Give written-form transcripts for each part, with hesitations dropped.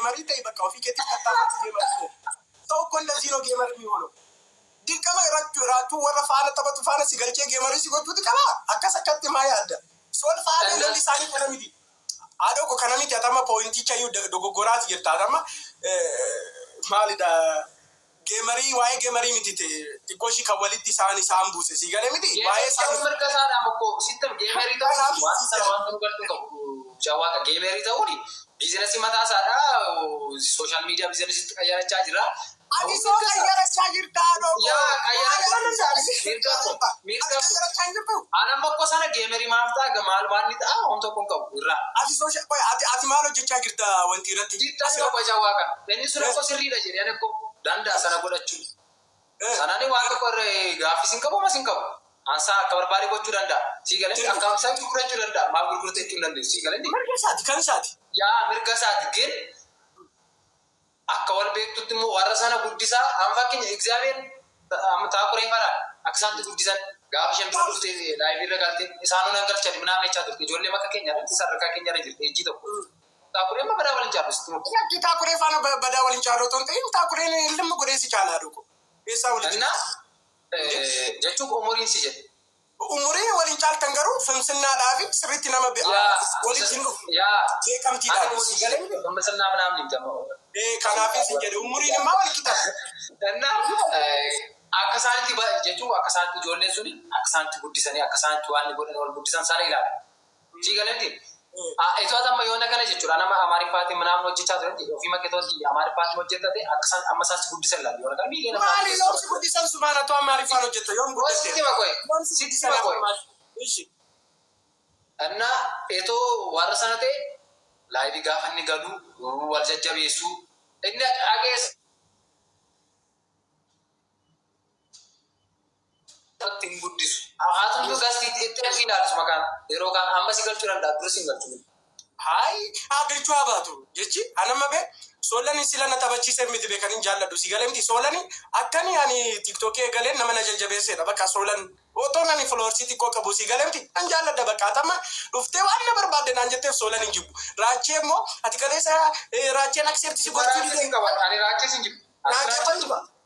geemarii ta'e bakka ofii keetti kattaafatti geemarii ta'u kun laziinoo geemarii mi'oonu. Dirqama raachuu warra faana taphatu faana si galchee geemarii si gochuuti qaba. Akkas akkatti maa yaadda? Sool faana lolli isaanii kana miti. Haadha koo kana miti atama pooyinticha iyyuu dogoggoraati jirta atama maalidha geemarii waa'ee geemarii miti xiqqoo ishii kan walitti isaan buuse si galee miti waa'ee isaan mirga isaadhaan akkoo sittam geemarii ta'uun waan sana waan nu galtu qabu jawaaqa geemarii ta'uun biizinasii mataa isaadhaa sooshaal miidiyaa biizinasiitti qayyarachaa jira. Ati soo qayyarachaa jirta haadha koo. Yaa qayyarachaa jirtu. Ana makko sana geemarii maaf ta'a maal waan ni ta'a waan tokko hin qabu irraa. Ati maal hojjechaa jirta wanti irratti? Dirqama qaba jawaaqa. Inni sun akkoo sirriidha jedhee ani akkoo danda'a sana godhachuu. Sanani waan tokko irra gaaffis hin qabu mas hin qabu. Ansaa akka barbaade gochuu danda'a. Sii galee akka hamsaan gurgurachuu danda'a. Maal gurgurtee ittiin dandeessu sii galee. Mirga isaati kan isaati. Yaa mirga isaati gin akka wal beektutti immoo warra sana guddisaa amma fakkeenya egzaabeer taakuree faraa akka isaatti guddisan gaafa isheen bira dhuftee laayivii irra galtee isaanuu nan galchan minaan jechaa turte ijoollee makka keenya irratti sadarkaa keenya irra jirte ejji tokko. Taakureen ma badaa waliin caallu sitti mukti. Yakki taakuree faana badaa waliin caallu otoo hin ta'in taakureen limma godheessi caalaa dhugu. Eessaa waliin jechuun umuriin si jedhe. Umuriin waliin caaltan garuu fimsinnaadhaa fi sirriitti nama walitti hin dhufu. Beekamtiidhaan. Fimsinnaa manaam ni jama. Kanaafis hin jedhe umuriin immoo wal qixa. Akka isaanitti jechuun akka isaanitti ijoolleen suni akka isaanitti guddisanii akka isaanitti waan godhan wal guddisan sana ilaala. Sii galetti. Itu amma yoona kana jechuudha nama amaariffaatiin manaam hojjechaa turetti ofii makketooti amaariffaatiin hojjetate akka isaan amma isaanitti guddisan ilaala. Yoona kana miilee nama. Maali yoom si guddisan sumaanatu amaariffaan hojjeta yoom guddiste? Sitti makoe. Sitti makoe. Anna etoo warra sana ta'e laayivii gaafa inni galu wal jajjabeessu inni dhageessa. Ittiin guddisu. Haatun gastii itti arginu ilaalu maqaan yeroo kaan amma si galchuu danda'a dura si galchuu. Hayi galchuu haa baatu jechi anamma bee soolanii sila na taphachiisee miti beekanii jaalladhu si galee miti soolanii akkanii ani tiktookii eegaleen nama na jajjabeessedha bakka soolan otoo nani foloorsii xiqqoo qabu si galee miti an jaalladha bakka atama dhuftee waan na barbaadde naan jetteef soolan hin jibbu raachee immoo ati kaleessa raacheen akseepti si gochuu dide. Ani raachee sin jibbu.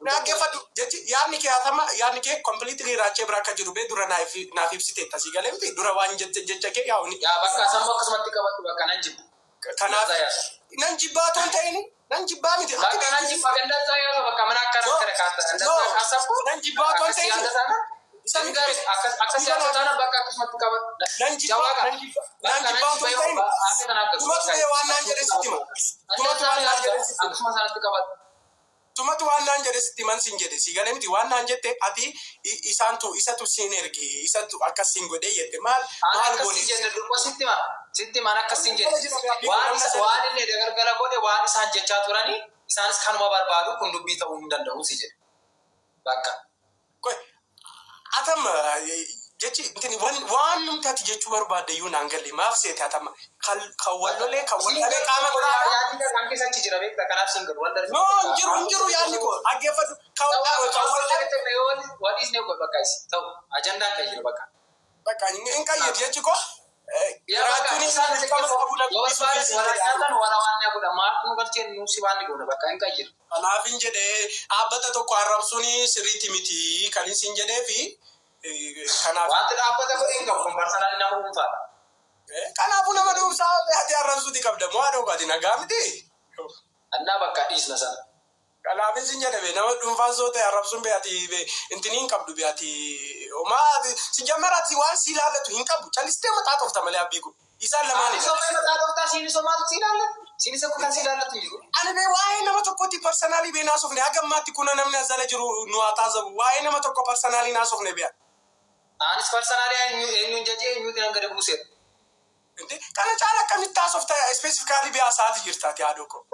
Naaggeeffadhu jechi yaadni kee atama yaadni kee kompiliitilii raachee bira akka jiru bee dura naaf ibsiteetta si galee miti dura waan jecha kee yaa'uni. Yaa bakka sammuu akkasumatti qabadhu bakka nan jibbu. Kanaaf nan jibbaa otoo hin ta'in nan jibbaa miti. Bakka nan jibbaa danda'a yaa'u bakka mana akkana kana kaasa. Nan jibbaa otoo hin ta'in. Isaan gaaris akka siyaasa taana bakka akkasumatti qabadhu. Nan jibbaa otoo hin ta'in. Tumatu waan naan jedhe sitti ma. Akkasuma sanatti qabadhu. Tumatu waan naan jedhe sitti man sin jedhe si galee miti waan naan jette ati isatu siin erge isatu akkas siin godhee jette maal goone. Jenne durba sitti man akkas siin jedhe waan inni gargara godhe waan isaan jechaa turanii isaanis kanuma barbaadu kun dubbii ta'uu hin danda'u si jedhe. Bakka. Atama jechi intini waan numti ati jechuu barbaadde iyyuu naan galle maaf seete atama kan wallolee kan wallolee qaama godhaa. Yaadni kan keessatti jira beekta kanaaf sin galu wanda. No jiru yaadni koo dhaggeeffadhu kan wallolee. What is new bakka isi ta'u ajandaan kan jiru bakka. Bakka hin qayyadu jechi koo. Raachuun isaan qabu qabu na guddisuu waraanaan waraanaa godha maal galcheen nuusi waan ni godha bakka hin qayyadu. Kanaaf hin jedhee dhaabbata tokko arrabsuun sirriitti miti kan isin jedhee fi kanaaf. Wanti dhaabbata godhe hin qabu kun barsanaan nama dhuunfaadha. Kanaafuu nama dhuunfaa ati arrabsuuti qabda moo haadha ogaati nagaa miti. Annaa bakka dhiisna sana. Kanaaf isin jedhame nama dhuunfaa soo ta'e arrabsuun beekati intini hin qabdu beekati homaa si jammaraati waan si ilaallatu hin qabu callistee mataa tofta malee abbii kun isaan lamaanii. Soomee mataa toftaa siinisoo maaltu si ilaallatu? Siinisa kun kan si ilaallatu hin jiru. Ani bee waa'ee nama tokkotti parsanaalii bee naasofne hagammaatti kuna namni asala jiru nu haa taasabu waa'ee nama tokko parsanaalii naasofne bee'a. Anis parsanaalii eenyuun jajee eenyuuti nan gadi buuseera. Kana caala akkamitti taasofta ispeesifikaalii bee hasaati jirtaati yaadoo koo.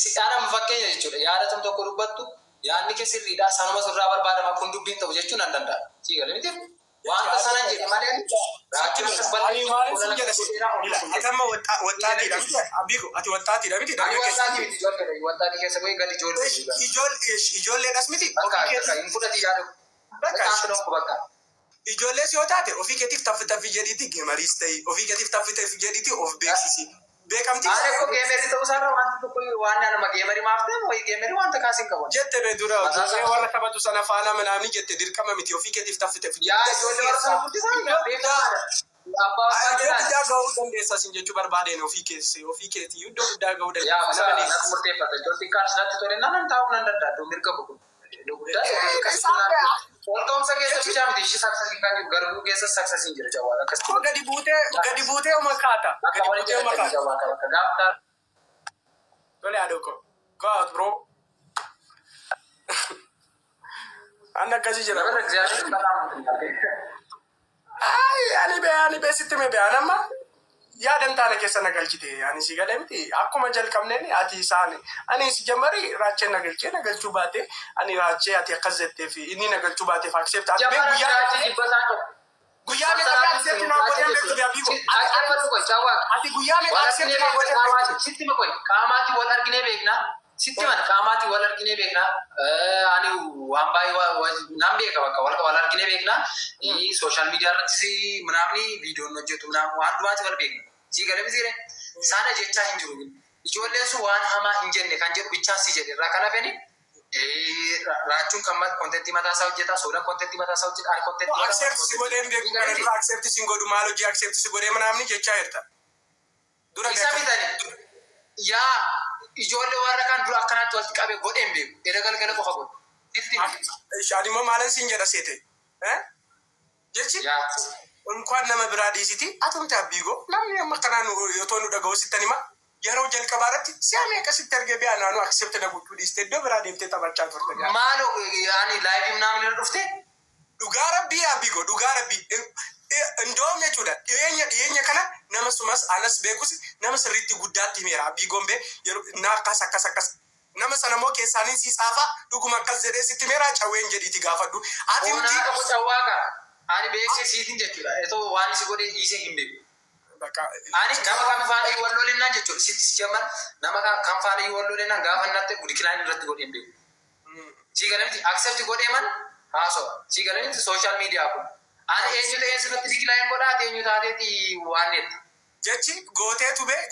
Siidhaan fakkeenya jechuudha. Yaadatan tokko dubbattu yaadni kee sirriidhaa sanuma sirraa barbaadama kun dubbiin ta'u jechuun nan danda'a. Sii galee miti. Wanta sanan jedhe malee raachuu akka bal'ee maaliif jedhe atama wattaatiidha miti abiiko ati wattaatiidha miti. Ani wattaati miti ijoollee wattaati keessa bu'ee gadi ijoollee. Ijoolleedhas miti. Bakka hin fudhati yaadu. Bakka. Ijoollees yoo taate ofii keetiif taffi jedhiiti geemariis ta'e ofii keetiif taffi jedhiiti of beeksisi. beekamtii. Ani ko geemerii ta'uu isaarra wanti tokko waan nama geemerii maaf ta'e wayi geemerii wanta kaasiin qabu. Jette be dura warra taphatu sana faana manaamni jette dirqama miti ofii keetiif taffite. Yaa ijoollee warra sana guddisaa beekamadha. Iddoo guddaa gahuu dandeessa sin jechuu barbaadeen ofii keetii iddoo guddaa gahuu dandeessa. Yaa masaa natti murteeffata. Ijoollee xiqqaan sinatti tole nan taa'uu nan danda'a. Iddoo mirga bu'u. Iddoo guddaa walta'umsa keessa bichaa miti ishee saksasiin kan jiru garbuu keessa saksasiin jira jawwaadha akkasuma. Gadi buutee makaata. Akka waliin jira jawwaadha bakka gaaftaa. Tole adoko. Go out bro. Anda akkasii jira. Namarra egzaaminii bal'aa ani be sitti me be anamma yaadan taane keessa nagalchite ani si galee miti akkuma jalqabneen ati isaan ani si jammari raachee nagalchuu baate ani raachee ati akkas jettee fi inni nagalchuu baate fa accept ati be guyyaa meeqa accept na godhan beektu yaa bigo ati guyyaa meeqa accept na godhan sitti me koy qaamaati wal arginee beekna sitti man qaamaati wal arginee beekna ani waan baay'ee nan beeka bakka wal arginee beekna social media irratti ምናምን ቪዲዮ ነው ጀቱ ምናምን አንዱ ማለት ወል ቤክ ሲገለ ቢዚሬ ሳነ ጀቻ እንጅሩ ijoolleen sun waan hamaa hin jenne kan jedhu bichaan si jedhe irraa kana feni raachuun kan kontentii mataa isaa hojjeta soodaan kontentii mataa isaa hojjeta kontentii accept si godheen beeku kan dura accept si godhu maal hojii accept si godhee manaamni jechaa jirta dura isa bitani yaa ijoollee warra kan dura akkanaatti walitti qabee godheen beeku edda galgala qofa godhu ifti shaadimmoo maalan siin jedha seete jechi እንኳን ለመብራዲ ሲቲ አቶምታ ቢጎ ለምን የማከናኑ የቶኑ ደጋው ሲተኒማ የረው ጀልቀባረት ሲያሜ ከሲተርገ ቢያናኑ አክሴፕት ደጉቱ ዲስቴ ደብራዲ እንተ ተባቻ ተርተጋ ማሎ ያኒ ላይቭ ምናምን ይረዱፍቴ ዱጋረቢ አቢጎ ዱጋረቢ እንደውም የቹዳ የኛ ከና ነመስማስ አነስ ቤኩስ ነመስ ሪቲ ጉዳት ይሜራ ቢጎምቤ ናካሳካሳካስ ነመሰነሞ ከሳኒን ሲጻፋ ዱጉማ ከዘደ ሲትሜራ ጫዌን ጀዲቲ ጋፈዱ አቲምቲ ጫዋጋ ani beekse siitin jechuudha etoo waan isi godhe dhiisee hin beeku ani nama kan faana walloo lennaan jechuudha sitti jamar nama kan faana walloo lennaan gaafa natte dikilaan irratti godhe hin beeku si galamti accept godhe man haaso si galamti social media kun ani eenyu ta'een sirratti dikilaan godhaa eenyu taateeti waan netti jechi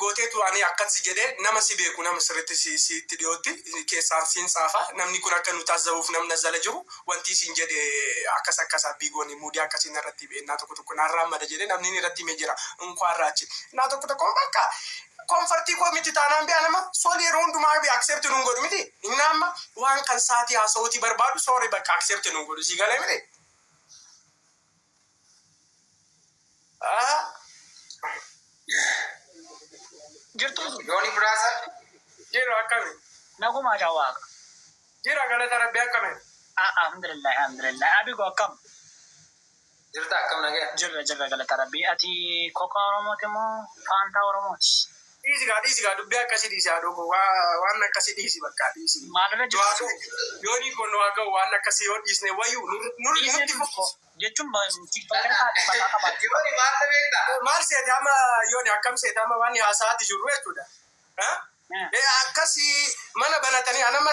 gooteetu ani akkasi jedhee nama si beeku nama sirritti sitti dhiyootti keessaan siin saafa namni kun akka nu taasisamuuf namna zala jiru wanti siin jedhe akkas biigooni muudii akkasiin irratti beennaa tokko narraa mada jedhee namni irratti himee jira inkwaan raachi naa tokko bakka konfartii koo miti taanaan bi'a nama sool yeroo hundumaa bi accept nun godhu miti inni amma waan kan saatii haasawutii barbaadu soori bakka accept nun godhu si galee miti jirtu Johnny Brasa jiro akame naguma jawab jira galata rabbi akame alhamdulillah abi go akam jirta akam nage jirra galata rabbi ati koka oromoti mo fanta oromoti Disi ga dubbi akkasi disi adogo waan akkasi disi bakka disi maalana jirtu yooni kono aga waan akkasi yoo disne wayu nutti fukko jechuun tiktok kan mata yooni maal beekta maal seeti ama yooni akkam seeti ama waan haasaati jiru jechuudha akkasi mana banatanii anama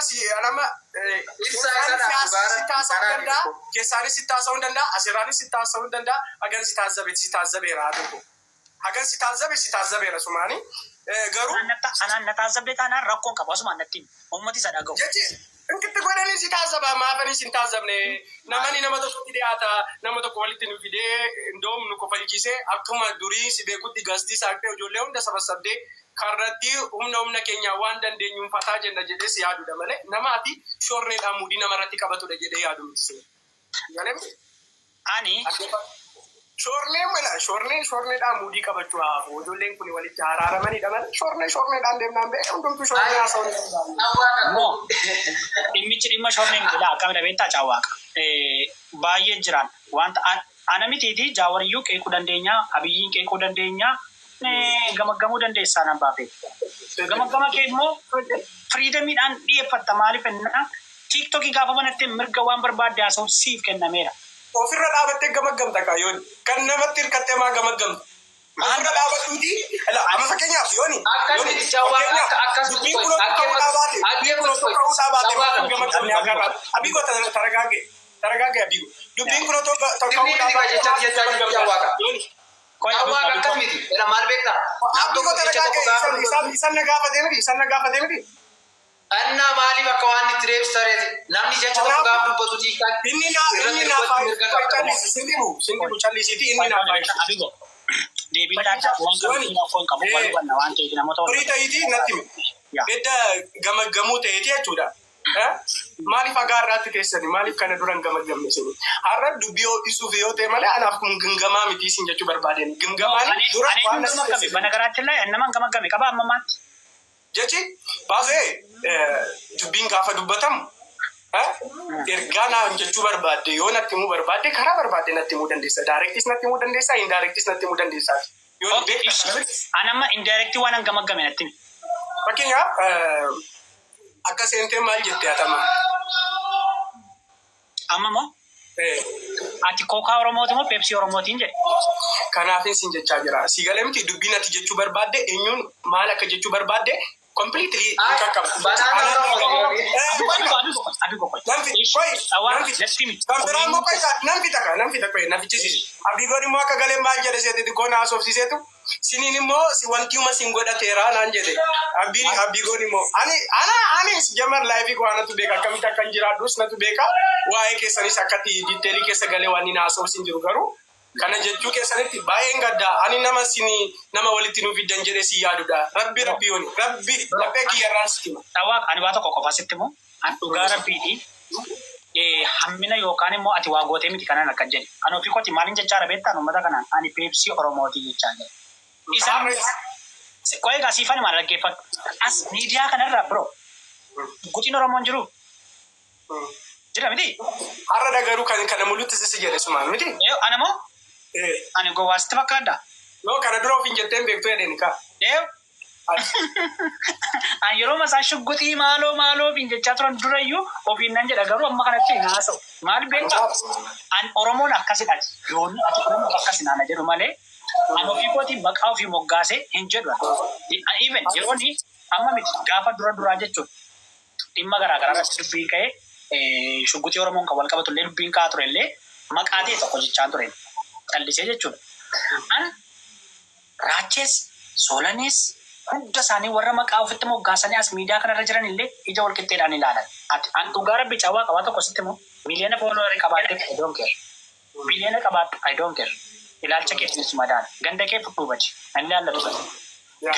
keessaanis sitti haasa'uu danda'a asirraanis sitti haasa'uu danda'a hagan si taazzabeera adogo hagan si taazzabeera sumaani garuu anaan nataazabde taanaan rakkoon qabu asuma annattiin ummati isa dhaga'u jechi inkitti godhanii si taazaba maafanii si taazabne namani nama tokkotti dhiyaata nama tokko walitti nu fidee indoom nu kofalchiisee akkuma durii si beekutti gastii saaqtee ijoollee hunda sabassabdee karratti humna keenya waan dandeenyuun fataa jenna jedhee si yaadudha malee nama ati shorreedhaan mudii namarratti qabatudha jedhee yaadu miti ani shorneedhaan mudii qabachuu haafu ijoolleen kun walitti haraaramanii dhaman shorneedhaan deemnaan bee hundumtuu shornee haasa'uu no dhimmichi dhimma shorneen godhaa qabda beektaa caawwaaqa baay'ee jiran wanta ana mitiiti jaawariyyuu qeequu dandeenya abiyyiin qeequu dandeenya gamaggamuu dandeessaa nan baafee gamaggama kee immoo firiidamiidhaan dhiyeeffatta maaliif ennaa tiiktokii gaafa banattee mirga waan barbaadde haasa'u siif kennameera. ofirra dhaabattee gamaggamta kaayoon kan namatti hirkattee maa gamaggamta ofirra dhaabatuuti amma fakkeenyaaf yooni abigo taragaage abigo dubbiin kun otoo Awwaa akkas miti. Ela maal beektaa? Nam tokko jecha tokko gaafa isan na gaafatee miti. Anna maaliif akka waan itti deebisareeti? Namni jecha tokko gaafa dubbatu tiikaa. Inni naa sindibu callisiiti inni naa faayidaa. Abigo. Deebiidhaan waan qabu foon qabu waan ta'eef namoota horii ta'iitii natti miti. Edda gamaggamuu ta'eeti jechuudha. Maaliif agaarraatti keessani maaliif kana duran gamaggamne sini har'a dubbii ho'isuuf yoo ta'e malee anaaf kun gimgamaa miti isin jechuu barbaadeen gimgamaan dura waan gamagame banagaraatti illee naman gamagame qaba ammamaatti jechi baasee dubbiin gaafa dubbatamu ergaa naan jechuu barbaadde yoo natti himuu barbaadde karaa barbaadde natti himuu dandeessa daarektis natti himuu dandeessa indaarektis natti himuu dandeessa yoo anamma indaarektii waan gamagame natti fakkeenyaaf akka seentee maal jettee atama? Amma moo? Ati kookaa Oromooti moo Peepsii Oromootiin jedhe? Kanaafin sin jechaa jira. Si galee miti dubbiin ati jechuu barbaadde eenyuun maal akka jechuu barbaadde completely kakkabu. Abdiigoon immoo akka galee maal jedhe seeteeti koo naasofsiiseetu siniin immoo wantiuma sin godhateera naan jedhe abdiigoon immoo anis jamar laayifii koo anatu beeka akkamitti akkan jiraadhus natu beeka waa'ee keessanis akkatti diiteelii keessa galee waan inni naasofsiin jiru garuu kana jechuu keessanitti baay'een gaddaa ani nama walitti nuuf fiddan jedhee si yaadudha rabbi yooni rabbi laphee kiyyarraan sitima. Dhawaaq ani waa tokko qofa sitti immoo an dhugaa rabbiiti hammina yookaan immoo ati waa gootee miti kanaan akka jedhe ani ofii kooti maaliin jechaa beektaan uummata kanaan ani Peepsii Oromootii jechaa jedhe. Isaan qo'ee gaasiifani maal dhaggeeffatu as miidiyaa kanarraa biro guutiin Oromoon jiru jira miti. Har'a dagaruu kana mul'utti si jedhe sumaan miti. Anamoo ani gowwaasitti fakkaadda. No kana dura ofiin jetteen beektuu jedheen kaa. An yeroo masaa shugguxii maaloo ofiin jechaa turan durayyuu ofiin nan jedha garuu amma kanatti hin haasa'u. Maal beektaa? An Oromoon akkasidha. Yoon ati Oromoon akkasi naana jedhu malee an ofii kooti maqaa ofii moggaasee hin jedhu. Even yerooni amma miti gaafa duraa jechuun dhimma garaagaraa irratti dubbii ka'ee shugguxii Oromoon kan wal qabatu illee dubbiin ka'aa ture illee maqaa ta'e tokko jechaa ture. Callisee jechuudha. An Raachees Soolanees hunda isaanii warra maqaa ofitti moggaasanii as miidiyaa kanarra jiran illee ija wal qixxeedhaan ilaalan. An dhugaa rabbi cawaa qabaa tokko sitti immoo miliyoona fooloorii qabaatte I don't care. Miliyoona qabaattu I don't care. Ilaalcha keessinis madaala. Ganda kee fudhuu bachi. Ani ilaallatu kana.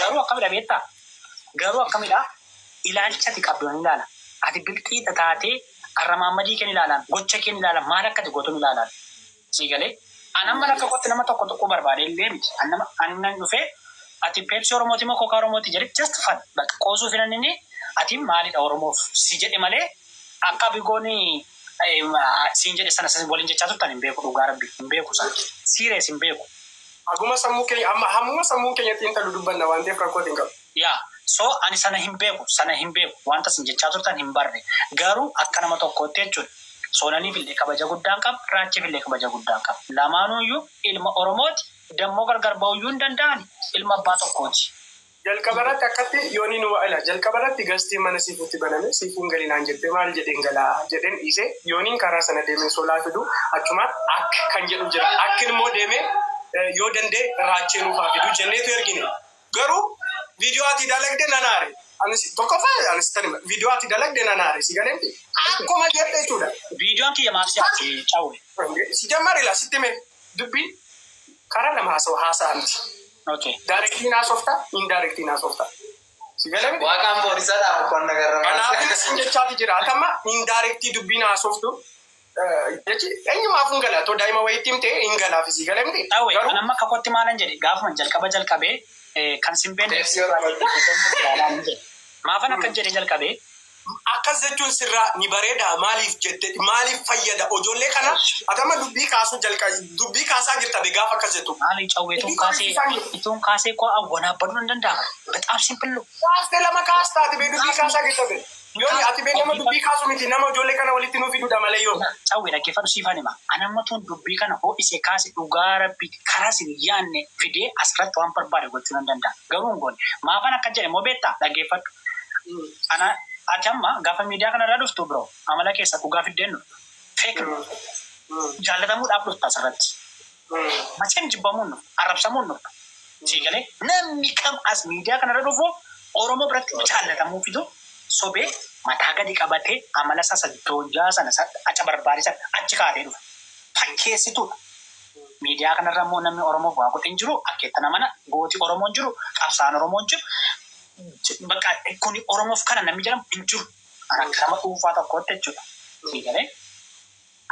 Garuu akkamidha beektaa? Garuu akkamidha? Ilaalcha ati qabdu ni ilaala. Ati bilxii taatee arramammadii keen ilaalan gocha keen ilaalan maal akka ati gootuun ilaalan. Siigalee anamma akka qotti nama tokko tokko barbaade illee miti. Annan dhufee ati Peepsii Oromooti moo Kookaa Oromooti jedhe just fan bakka qoosuu filan inni ati maalidha Oromoof si jedhe malee akka bigooni siin jedhe sana waliin jechaa turtan hin beeku dhugaa rabbi hin beeku sana siirees hin beeku. Hammuma sammuu keenyatti intallu dubbanna waan ta'eef rakkoo hin qabu. Yaa so ani sana hin beeku wanta sin jechaa turtan hin barre garuu akka nama tokkootti jechuudha. Soolaniif illee kabaja guddaan qaba Raacheef illee kabaja guddaan qaba. Lamaanuyyuu ilma Oromooti dammoo gargar ba'uyyuu hin danda'ani ilma abbaa tokkooti. Jalqabarratti akkatti yooni nu wa'ala jalqabarratti gastii mana siifuutti baname siifuun galinaan jettee maal jedheen galaa jedheen dhiise yooniin karaa sana deemee soolaa fidu achumaan akka kan jedhu jira akkin immoo deemee yoo dandee Raachee nuufaa fidu jenneetu ergine garuu viidiyoo ati dalagde nanaare anis tokkoffaa anis tanima viidiyoo ati dalagde nanaare si galeemti akkuma jedhe jechuudha. Viidiyoon kiyya maaf si'aati caawwe. Si jammarila sitti mee dubbiin karaa lama haasaa miti. Okay. Directly naasofta, indirectly naasofta. Sigalee Waaqaan boorisaadhaaf akkon nagarra. kanaafis jechaati jira. Atama indirectly dubbii naasoftu. Jechi eenyumaaf hin gala. Too daa'ima wayiitti himtee hin galaafi sigalee miti. Dhaawwe kan amma akka kotti maalan jedhe gaafuma jalqabee kan simbeen maafan akka jedhe jalqabee. Akkas jechuun sirraa ni bareeda maaliif jette maaliif fayyada ijoollee kana atama dubbii kaasaa jirta gaafa akkas jettu. Maali cawwee ituun kaasee koo awwanaa baduu hin danda'amu. Bexaam simpillu. Kaastee lama kaastaati bee dubbii kaasaa jirta bee. Yooni ati bee nama dubbii kaasu miti nama ijoollee kana walitti nuuf fiduudha malee yoo. Cawwee dhaggeeffatu siifan hima. Anammatuun dubbii kana ho'isee kaase dhugaa rabbi karaa sin yaanne fidee asirratti waan barbaade gochuu hin danda'a. Garuu hin goone maafan akka jedhe moo beektaa dhaggeeffadhu. Ati amma gaafa miidiyaa kanarraa dhuftu biro amala keessa dhugaa fiddeennu feeknu jaallatamuudhaaf dhufta asirratti. Macam jibbamuun nu Arab samuun nu siigalee namni kam as miidiyaa kanarra dhufu Oromoo biratti jaallatamu fidu sobee mataa gadi qabatee amala sasaltoojaa sana acha barbaadisan achi kaatee dhufa. Fakkeessituudha. Miidiyaa kanarra immoo namni Oromoo waa godhin jiru akkeettana mana gooti Oromoon jiru qabsaan Oromoon jiru bakka kuni Oromoof kana namni jedhamu hin jiru. Akkama dhuunfaa tokkotti jechuudha. Siigalee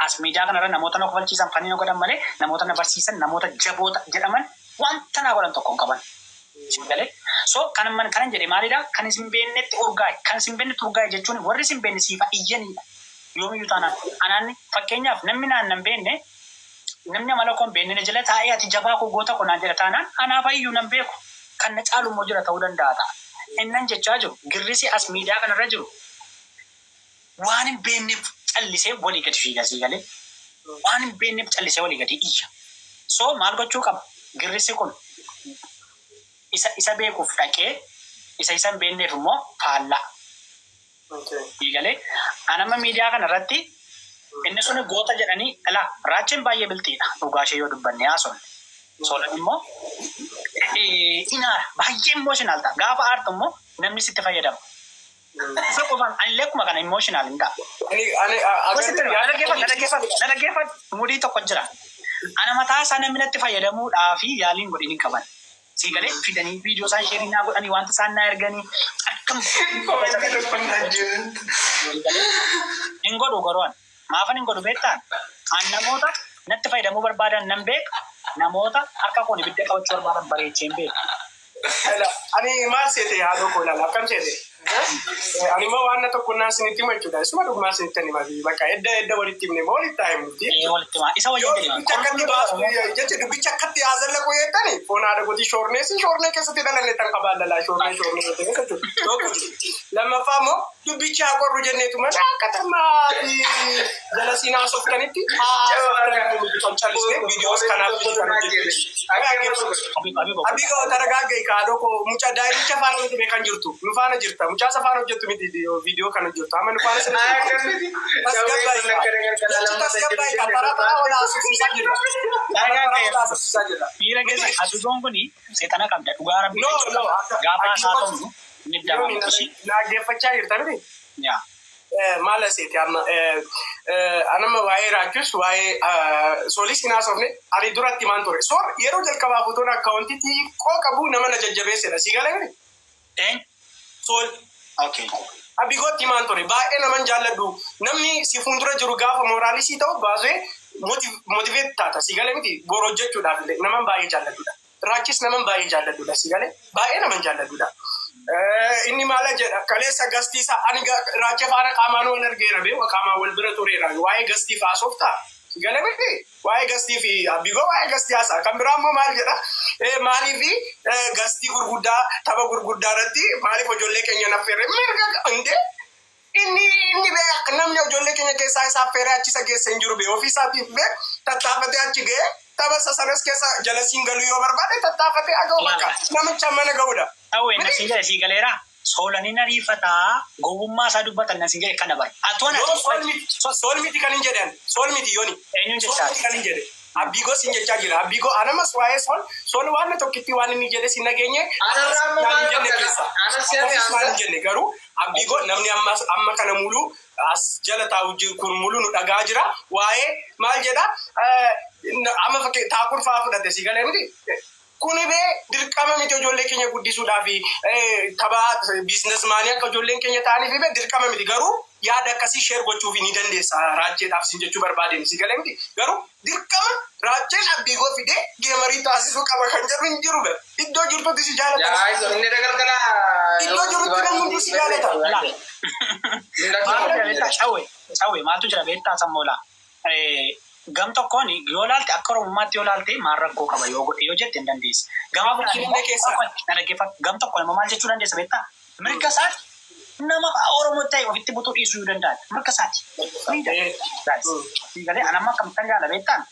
as miidiyaa kanarra namoota na kofalchiisan fannoo godhan malee namoota na barsiisan namoota jaboota jedhaman wanta naa godhan tokko hin qaban. Siigalee so kanan jedhe maalidha kan isin beeknetti urgaa'e kan isin beeknetti urgaa'e jechuun warri isin beekne siifa iyyanidha. Yoomiyyuu taanaan anaanni fakkeenyaaf namni naannan beekne namni amala koon beekne jala taa'ee ati jabaa koo goota koo naan jedha taanaan anaaf iyyuu nan beeku kan na caalu immoo jira ta'uu danda'a ta'a. Innan jechaa jiru girrisi as miidiyaa kanarra jiru waan hin beekneef callisee walii gadi fiiga siigalee waan hin beekneef callisee walii gadi iyya. So maal gochuu qaba girrisi kun isa beekuuf dhaqee isa hin beekneef immoo faallaa. Siigalee anama miidiyaa kanarratti inni sun goota jedhanii ala raacheen baay'ee biltiidha dhugaashee yoo dubbanne haasofne. Solan immoo inaara baay'ee emotional ta'a gaafa aartu immoo namni sitti fayyadama. Isa qofaan ani lekkuma kana emotional hin ta'a. Na dhaggeeffadhu mudii tokko jira. Ana mataa isaa namni natti fayyadamuudhaa fi yaaliin godhin hin qaban. Siigalee fidanii viidiyoo isaan sheerii naa godhanii wanta isaan naa erganii akkam hin godhu garoon maafan hin godhu beektaan an namoota natti fayyadamuu barbaadan nan beeka namoota harka koon ibidda qabachuu barbaadan bareechee hin beeku. Ani maal seete haadha koo ilaala akkam seete. Ani immoo waan tokko naa isinitti himachuudha. Isuma dhugumaa isinitti hima bakka edda walitti himne moo walitti haa himnuti. Walitti himaa isa wayyaa jechuudha dubbicha akkatti haasalla koo yeettani foon haadha gooti shoornee keessatti dhalanne tan qabaallalaa shoornee lammaffaa immoo dubbicha haa qorru jenneetu malee akka tammaati jala siinaa softanitti callisnee viidiyoos kanaaf Abigoo taragaagee kaadhoo koo mucaa daa'imicha faana nuti beekan jirtu nu faana jirta mucaa safaan hojjettu miti viidiyoo kana jirtu amma nu faana tasgabbaa'ii kan taraa olaa suusisaa jirra. Miira keessa aduudoon kuni seexana qabda dhugaa rabbi gaafa isaa ta'u ni dabaluusi. Dhaggeeffachaa jirta miti? Yaa. Maal aseeti anama waa'ee raachus waa'ee soolii sinaa sofne ani duratti maan ture soor yeroo jalqabaa fotoon akkaawuntii qoo qabu nama na jajjabeessedha si galee miti? Sool. Okay. Abigootti maan ture baay'ee naman jaalladhu namni si fuuldura jiru gaafa mooraalisii ta'u baasee motiveet taata si galee miti boor hojjechuudhaaf illee naman baay'ee jaalladhudha. Raachis naman baay'ee jaalladhudha si galee baay'ee naman jaalladhudha. Inni maala jedha kaleessa gastiisa ani raacha faana qaamaan wal argeera beeku qaamaan wal bira tureera waa'ee gastii faasofta galamete waa'ee gastii fi abigoo waa'ee gastii haasaa kan biraa immoo maal jedha maaliif gastii gurguddaa tapha gurguddaa irratti maaliif ijoollee keenya naffeerre mirga inde inni bee akka namni ijoollee keenya keessaa isaa affeeree achisa geessa hin jiru bee ofiisaatiif bee tattaafatee achi ga'ee tapha sanas keessa jalasiin galuu yoo barbaade tattaafatee aga'u bakka namicha mana ga'uudha. Awwe na sigaleera soolanii na riifataa gowwummaa isaa dubbatan na sigale kana bari. Sool miti kan hin jedhan sool miti yooni. Eenyuun jechaa kan hin jedhe abbiigoo sin jechaa jira abbiigoo anamas waa'ee sool waan tokkitti waan inni jedhe sin nageenye naan jenne keessa waan jenne garuu abbiigoo namni amma kana mulu as jala taa'u kun mulu nu dhagaa jira waa'ee maal jedha amma fakkii taakurfaa fudhate si galee miti. Kuni bee dirqama miti ijoollee keenya guddisuudhaaf taphaa biizinasmaanii akka ijoolleen keenya ta'aniif bee dirqama miti garuu yaada akkasii sheer gochuuf ni dandeessa raacheedhaaf sin jechuu barbaadeen si galee miti garuu dirqama raacheen abbiigoo fidee geemarii taasisuu qaba kan jedhu hin jiru bee iddoo jirtutti si jaalata. Iddoo jirtutti namni hundi si jaalata. Maaltu jira beektaa sammoolaa. Gam tokkoon yoo laalte akka Oromummaatti yoo laalte maal rakkoo qaba yoo godhe yoo jette hin dandeessi. Gama gam tokkoon immoo maal jechuu dandeessa beektaa? Mirga isaati nama Oromoo ta'e ofitti butuu dhiisuu danda'a. Mirga isaati. Galee anamma akkamitti jaala beektaan?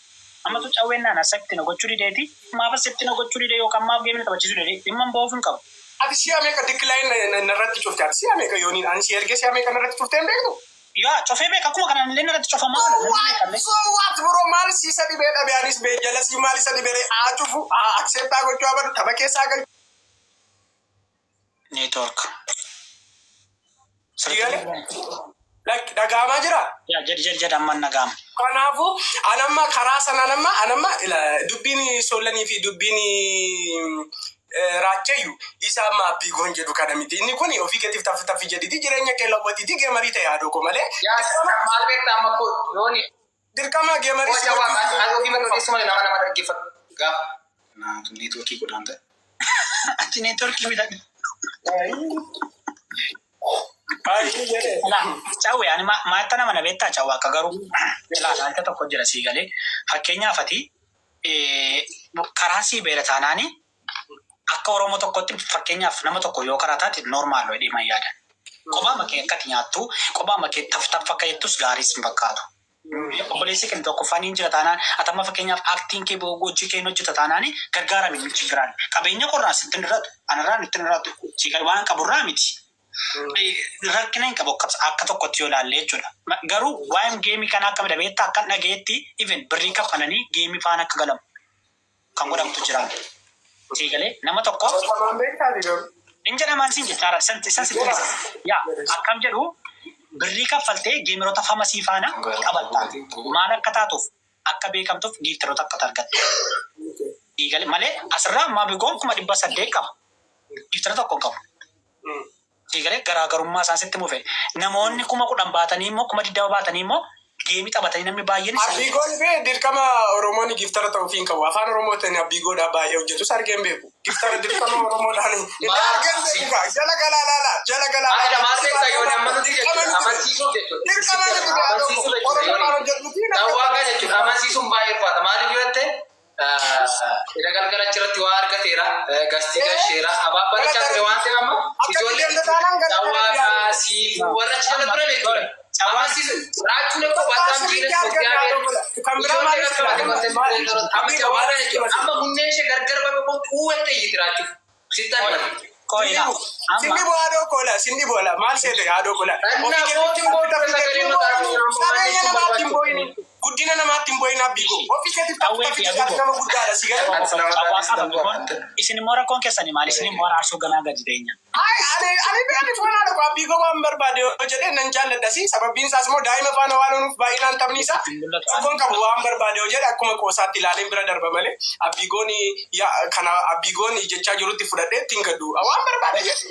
Ammatu cawwennaan asatti na gochuu dideeti. Maaf asatti na gochuu didee yookaan maaf geemni taphachiisuu didee dhimma bahuuf hin qabu. Ati si'a meeqa dikkilaayin narratti cufte? Ati si'a meeqa yooniin ani si ergee si'a meeqa narratti cufte hin beektu? Yaa cofee beeka akkuma kanaan illee irratti cofamaa oola. So what bro maal si sadi be dhabianis be jalasi maal sadi be aachufu accept gochuu abadu taba keessa gal Network. like dagama jira Yaa jed amman nagam. kanafu anamma karaa sana anamma dubbini solanii fi dubbini Rachayu isa ma bigon jedhu kana miti inni kun ofii keetiif tafi jedhiti jireenya kee lawwatiti geemarii ta'e haadho ko malee yaa maal beektaa amma ko yooni dirqama geemarii si gocha waan kan ofii mana keessuma nama dhaggeeffatu gaafa na networkii godhan ta'e Ati network midhaan. ai jere Caawwe ani maatta nama na beektaa caawwa akka garuu ilaalcha tokko jira sii galee fakkeenyaaf ati karaa sii beela taanaani akka Oromoo tokkotti fakkeenyaaf nama tokko yoo karaa taate normaal jedhee man yaadan. Kophaa makee akkati nyaattu kophaa makee taf akka jettus gaariis hin fakkaatu. Obboleessi kan tokko faniin jira taanaan atamma fakkeenyaaf aktiin kee hojii kee hojjeta taanaani gargaarame miti jiraan. Qabeenya qorraa sittin irratti anarraan ittin irratti siigal waan qaburraa miti. Rakkina hin qabu akka tokkotti yoo ilaalle jechuudha. Garuu waa'een geemii kana akka midhabeetta akka dhageetti even birrii kaffalanii geemii faana akka galamu kan godhamtu jira. Siigalee nama tokko inja namaan siin jechaara san sitti yaa akkam jedhu birrii kaffaltee geemiroota famasii faana qabatta. Maal akka taatuuf akka beekamtuuf giiftaroota akka argattu. Siigalee malee asirraa ammaa bigoon 800 qaba. Giiftara tokko qabu. Siigalee garaagarummaa isaan sitti mufe namoonni 10,000 baatanii immoo 20,000 baatanii immoo geemii taphatanii namni baay'een Abbigoon be dirqama Oromoon giftara ta'uu fi qabu afaan Oromootiin abbigoodha baay'ee hojjetu sargeen beeku giftara dirqama Oromoodhaan argan beeku jala galaa Ada maal beektaa yoo nama nuti jechuudha amansiisuu jechuudha amansiisuun baay'ee ulfaata maaliif yoo ta'e ida galgala achirratti waa argateera gastii gasheera abaabaricha ture waan ta'e amma ijoolleen dawaa si warra achi jala ture jechuudha. Amansiisu raachuun eebboo baataam jireenya amma munneen ishee gargar bakka uwwatte iyyiti raachuuf sittaan himate. Sindi bohaadoo kola sindi bola maal seete haadoo kola sabeenya namaatti hin boo'ini guddina namaatti hin boo'in abbigo ofii keetiif taphatafi nama guddaadha si gala isin immoo rakkoon keessanii maal isin immoo raarsoo ganaa gadi deenya. Ani beekni foonaa dhaqu abbigo waan barbaade yoo jedhee nan jaalladha si sababiin isaas immoo daa'ima faana waan onuuf baay'inaan taphni isaa tokkoon qabu waan barbaade yoo jedhe akkuma qoosaatti ilaaleen bira darba malee abbigoon kana abbigoon jechaa jirutti fudhadhee ittiin gaddu waan barbaade jedhe.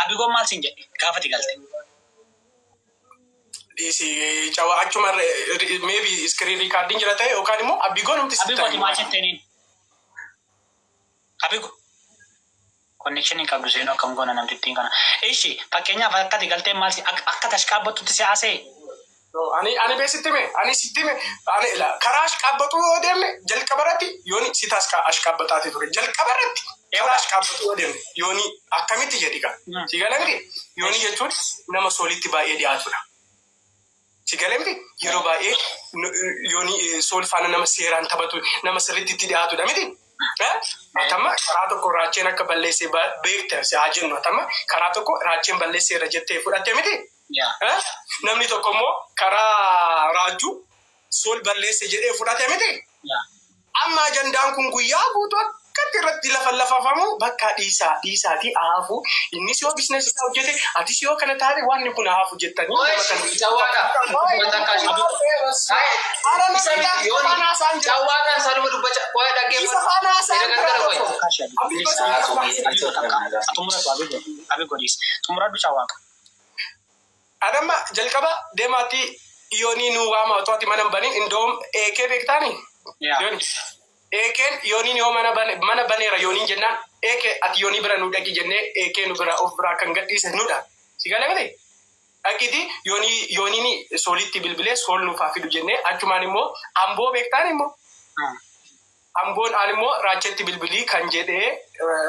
Abbigoon maal siin jedhe gaafati galte. Isi cawa achuma maybe screen recording jira ta'e yookaan immoo abbigoon humti Abbigooti maal jetteeniin. Abbigo connection qabdu seenuu akkam goona namtittiin kana. Ishi fakkeenyaaf akkati galtee maal akka tashkaabbattutti siyaasee. Ani beesittime ani sittime ani karaa ashkaabbatu yoo deemne jalqabarratti yooni si ashkaabbataati ture jalqabarratti karaa ashkaabbatu yoo deemne yooni akkamitti jedhi kan si galamti yooni jechuun nama soolitti baay'ee dhiyaatudha. Si galamti yeroo baay'ee yooni sool faana nama seeraan taphatu nama sirriitti itti dhiyaatudha miti. Atama karaa tokko raacheen akka balleessee beekte si haa jennu atama karaa tokko raacheen balleessee irra jettee fudhatte miti. Namni tokko immoo karaa raajuu sool balleesse jedhee fudhate miti. Amma ajandaan kun guyyaa guutuu akkatti irratti lafafamu bakka dhiisaatii haafu innis yoo biizinasii isaa hojjete atis yoo kana taate waan kun haafu jettanii. Adama jalqaba deemaati yooni nu waama otoo ati mana banin indoom eekee beektaani. Eekeen yooniin yoo mana baneera yooniin jennaan eekee ati yoonii bira nu dhaqi jennee eekee nu bira of biraa kan gadhiise nudha. Si galamate dhaqiti yooniin soolitti bilbilee sool nuufaa fidu jennee achumaan immoo amboo beektaan immoo. Amboon aan immoo raachetti bilbilii kan jedhee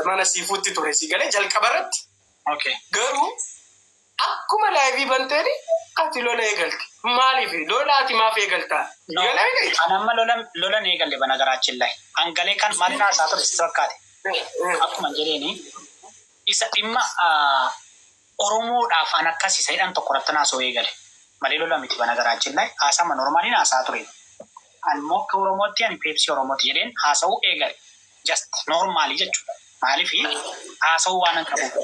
mana siifuutti ture si galee jalqabarratti. Garuu akkuma laayivii banteeni ati lola eegalte maaliif lola ati maaf eegaltaa? Anamma lolan eegalle bana garaachin laay hangalee kan maalin haasaa ture si fakkaate akkuma jedheeni isa dhimma Oromoodhaaf an akkasii saayidhaan tokko irratti naasoo eegale. Malee lola miti banagaraachin lai haasama normaaliin haasaa ture. Ammoo akka Oromootti ani peepsii Oromooti jedheen haasa'uu eegale. Just normaalii jechuudha. Maaliif haasa'uu waan hin qabu.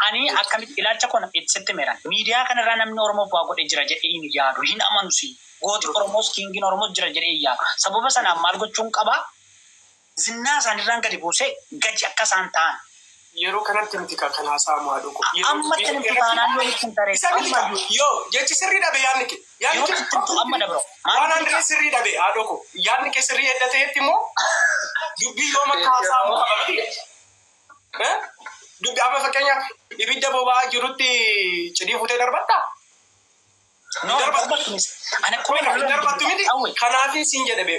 Ani akkamitti ilaalcha kana itti meeran. Miidiyaa kanarraa namni Oromoo bu'aa godhee jira jedhee hin yaadu. Hin amanusi. Gooti Oromoos kiingiin Oromoo jira jedhee hin yaadu. Sababa sanaan maal gochuun qabaa? Zinnaa isaanirraan gadi buusee gaji akka isaan ta'an. Yeroo kanatti miti kan haasa'amu haadhu ko. Amma kanatti taanaan yoo ittiin tareessu. Yoo jechi sirrii dhabe yaadni kee. Yaadni kee amma dabro. Waan Andree sirrii dhabe haadhu ko. Yaadni kee sirrii edda ta'etti immoo dubbii yoo makka haasa'amu qaba miti. Dubbii amma fakkeenyaaf ibidda boba'aa jirutti cidii futee darbatta. Darbattu miti. Kanaafin siin jedhame.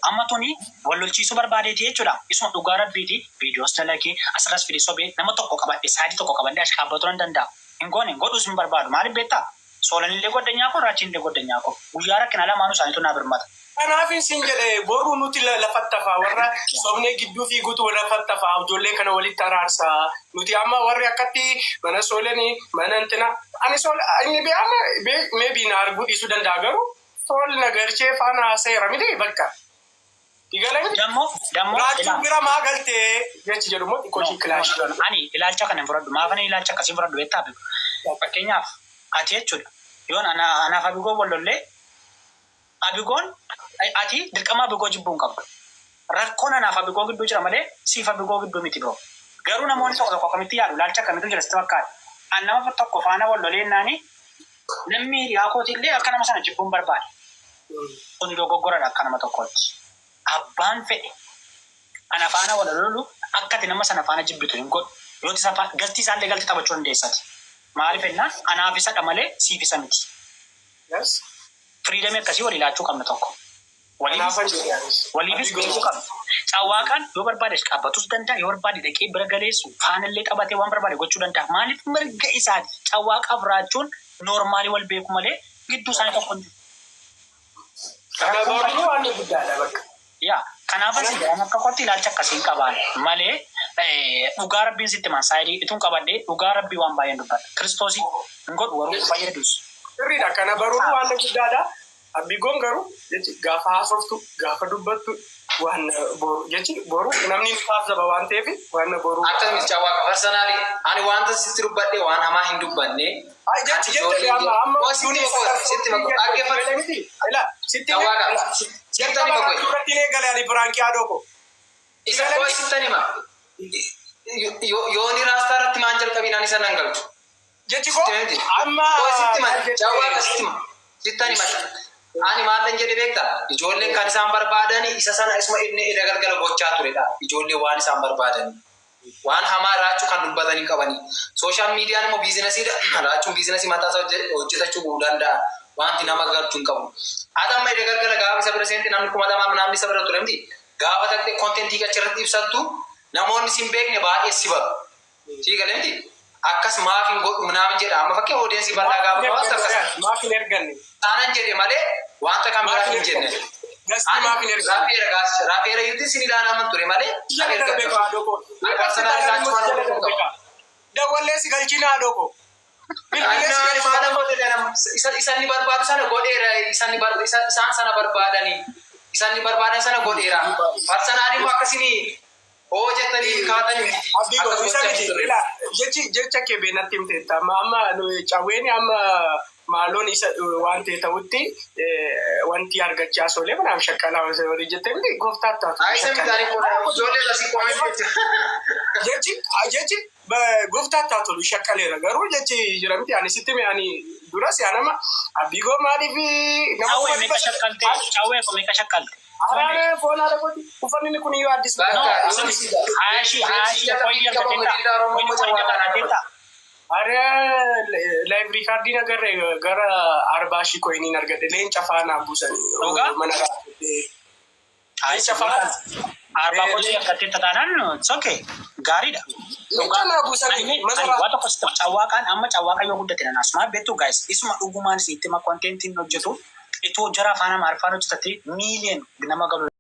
Amma tuni wallolchiisuu barbaadeeti jechuudha. Isuma dhugaa rabbiiti. Viidiyoos dalagee asirras fide sobee nama tokko qabadhe saadii tokko qabadhe as qaabbatuu nan danda'a. Hin goone godhuus hin barbaadu. Maaliif beektaa? Soolanillee goddanyaa koo raachiinillee goddanyaa koo. Guyyaa rakkina lamaanuu isaaniitu naa birmata. Kanaafin siin jedhe boruu nuti lafattafaa warra sobnee gidduu fiiguutu lafattafaa ijoollee kana walitti araarsaa nuti amma warri akkatti mana soolanii mana intina ani sool inni be'ama maybe na arguu dhiisuu danda'a garuu sool nagarchee faana haaseera miti bakka. Digalami dammoo raachuu bira maa galtee jechi jedhu moo xiqqoo kilaashii. Ani ilaalcha kana hin fudhadhu maaf ani ilaalcha akkasii fudhadhu beektaa fakkeenyaaf ati jechuudha yoon anaaf abigoo wallollee abigoon ati dirqama abigoo jibbuun qabdu. Rakkoon anaaf abigoo gidduu jira malee siif abigoo gidduu miti biro. Garuu namoonni tokko tokko akkamitti yaadu ilaalcha akkamitti jira sitti fakkaata. An nama tokko faana walloleennaani namni hiriyaa kootillee akka nama sana jibbuun barbaade. Kuni dogoggoradha akka nama tokkotti. Abbaan fedhe ana faana wallololu akkati nama sana faana jibbitu hin godhu. Yooti isaa galtii isaallee galtii taphachuu dandeessati. Maaliif ennaan anaaf isadha malee siif isa miti. Freedom akkasii walii laachuu qabna tokko. Waliifis beekuu qabna. Caawwaaqaan yoo barbaade qaabbatus danda'a yoo barbaade dhaqee bira galeessu faanallee qabatee waan barbaade gochuu danda'a. Maaliif mirga isaati caawwaaqaaf raachuun noormaalii wal beeku malee gidduu isaanii tokko hin jiru. Kanaafuu waan guddaadha bakka. Yaa kanaaf asii jedhan akka qotti ilaalcha akkasii qabaan malee dhugaa rabbiin sitti mansaayidii ituun qabadhee dhugaa rabbii waan baay'een dubbata. Kiristoosii hin godhu warreen fayyadus. Sirriidha kana baruun waan guddaadha. Abbigoon garuu gaafa haasoftu gaafa dubbattu waan boru jechi boru namni nufaaf zaba waan ta'eef waan boru. Akkasumas caawwaqa personaalii ani wanta sitti dubbadhe waan hamaa hin dubbanne. Jechi amma sitti maqoo dhaggeeffatu miti. Ila sitti caawwaqa sittani maqoo. Suuratti eegalee ani biraanki haadhoo isa koo sittani ma yooni raastaa irratti maan jalqabinaan isa nan galchu. Jechi koo amma sitti ma caawwaqa sitti ma sittani ma. Ani maalan jedhe beekta ijoolleen kan isaan barbaadani isa sana isuma inni eda gargara gochaa turedha. Ijoollee waan isaan barbaadani waan hamaa raachuu kan dubbatanii qabanii. Sooshaal miidiyaan immoo biizinasiidha. Raachuun biizinasii mataa isaa hojjetachuu danda'a. Wanti nama gargaaru hin qabu. Adamma eda gargara gaafa isa bira seente namni 1000 namni isa bira ture miti. Gaafa taqxee kontentii achirratti ibsattu namoonni sin beekne baay'ee si baru. Sii galee miti. Akkas maafin godhu naam jedha amma fakkii odeessi bal'aa gaafa waan akkas maafin erganne taanan jedhe malee wanta kan biraa hin jenne gasti maafin erganne raafeera yuutiin sin ilaalaman ture malee dawwallee si galchina haadhoo isanni barbaadu sana godheera isaan sana barbaadanii isanni barbaadan sana godheera parsanaalii immoo akkasinii oo jettanii kaatanii abbigo isa miti jecha kee beenatti himteetta amma cawweeni amma maaloon isa waan ta'e ta'utti wanti argachaa solee manaaf shakkala walii jettee miti gooftaatti taatu. Ayisa mitaanii koodhaa ijoollee lasii koomee jechi gooftaatti taatu shakkaleera garuu jechi jira miti ani sitti ani duras yaanama abbigoo maaliif Caawwee meeqa shakkalte? Caawwee ko meeqa shakkalte? Araan foon haadha kooti uffanni kun yoo addis Haashi koyya gateetta. Aree laayibrii kaardii nagarre gara 40,000 koyiniin argadhe leenca faana buusanii mana Leenca faana 40,000 gateetta taanaan it's okay gaariidha. Leenca buusanii waan tokko sitti caawwaaqaan amma caawwaaqa yoo guddate nanaasuma beektu guys isuma dhugumaan sitti ma kontentiin hojjetu itoo jara faana maarfaan hojjetate miiliyoon nama galu.